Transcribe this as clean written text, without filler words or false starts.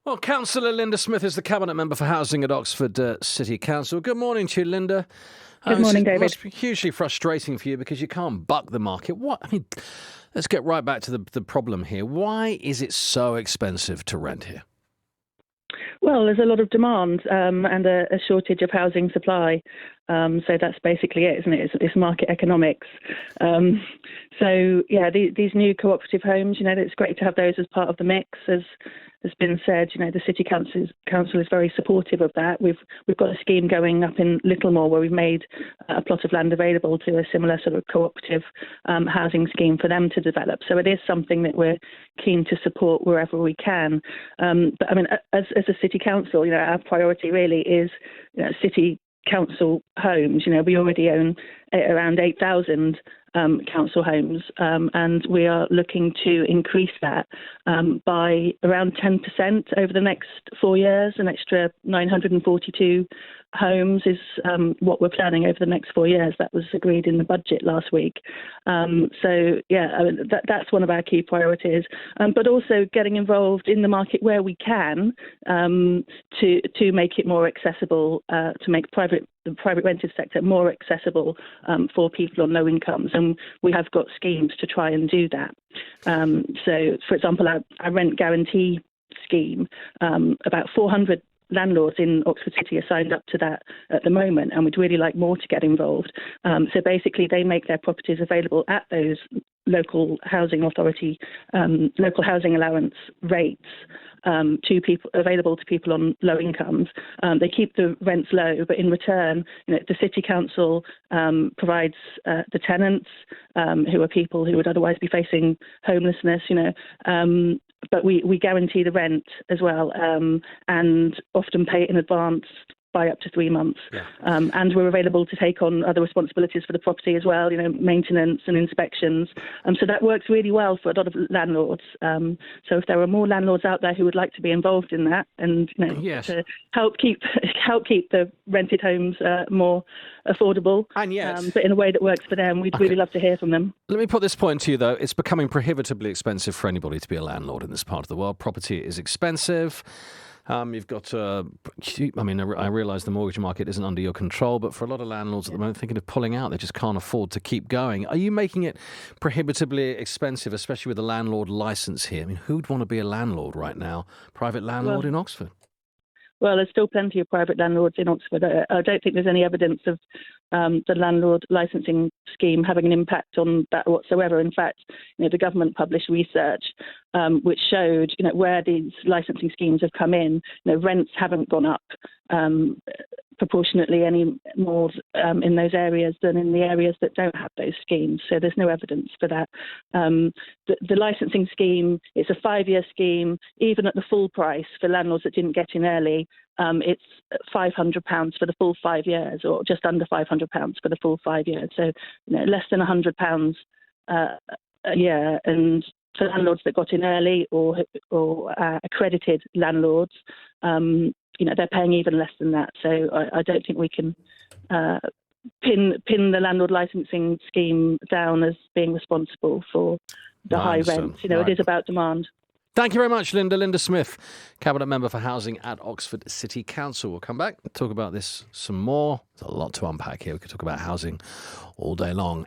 Well, Councillor Linda Smith is the Cabinet Member for Housing at Oxford City Council. Good morning to you, Linda. Good morning, It David. must be hugely frustrating for you because you can't buck the market. Let's get right back to the problem here. Why is it so expensive to rent here? Well, there's a lot of demand and a shortage of housing supply. So that's basically it, isn't it? It's market economics. These new cooperative homes, it's great to have those as part of the mix. As has been said, the City Council is very supportive of that. We've got a scheme going up in Littlemore where we've made a plot of land available to a similar sort of cooperative housing scheme for them to develop. So it is something that we're keen to support wherever we can. But I mean, as a City Council, our priority really is City Council homes. We already own around 8,000 council homes, and we are looking to increase that by around 10% over the next 4 years. An extra 942 homes is what we're planning over the next 4 years. That was agreed in the budget last week. That's one of our key priorities. But also getting involved in the market where we can to make it more accessible, to make the private rented sector more accessible for people on low incomes, and we have got schemes to try and do that. So, for example, our rent guarantee scheme, about 400 landlords in Oxford City are signed up to that at the moment, and we'd really like more to get involved. So basically, they make their properties available at those local housing authority, local housing allowance rates to people available to people on low incomes. They keep the rents low, but in return, the City Council provides the tenants, who are people who would otherwise be facing homelessness. But we guarantee the rent as well, and often pay it in advance by up to 3 months. Yeah. And we're available to take on other responsibilities for the property as well, maintenance and inspections. So that works really well for a lot of landlords. So if there are more landlords out there who would like to be involved in that and Yes. to help keep the rented homes more affordable, And yet, but in a way that works for them, we'd really love to hear from them. let me put this point to you, though. It's becoming prohibitively expensive for anybody to be a landlord in this part of the world. Property is expensive. You've got, I realise the mortgage market isn't under your control, but for a lot of landlords at the moment thinking of pulling out, they just can't afford to keep going. Are you making it prohibitively expensive, especially with the landlord licence here? I mean, who'd want to be a landlord right now? Private landlord in Oxford? Well, there's still plenty of private landlords in Oxford. I don't think there's any evidence of the landlord licensing scheme having an impact on that whatsoever. In fact, the government published research which showed, where these licensing schemes have come in, rents haven't gone up proportionately any more in those areas than in the areas that don't have those schemes. So there's no evidence for that. The licensing scheme, it's a 5-year scheme. Even at the full price for landlords that didn't get in early, it's £500 for the full 5 years, or just under £500 for the full 5 years. So less than £100 a year. And for landlords that got in early or accredited landlords, they're paying even less than that. So I don't think we can pin the landlord licensing scheme down as being responsible for the high rents. It is about demand. Thank you very much, Linda. Linda Smith, Cabinet Member for Housing at Oxford City Council. We'll come back and talk about this some more. There's a lot to unpack here. We could talk about housing all day long.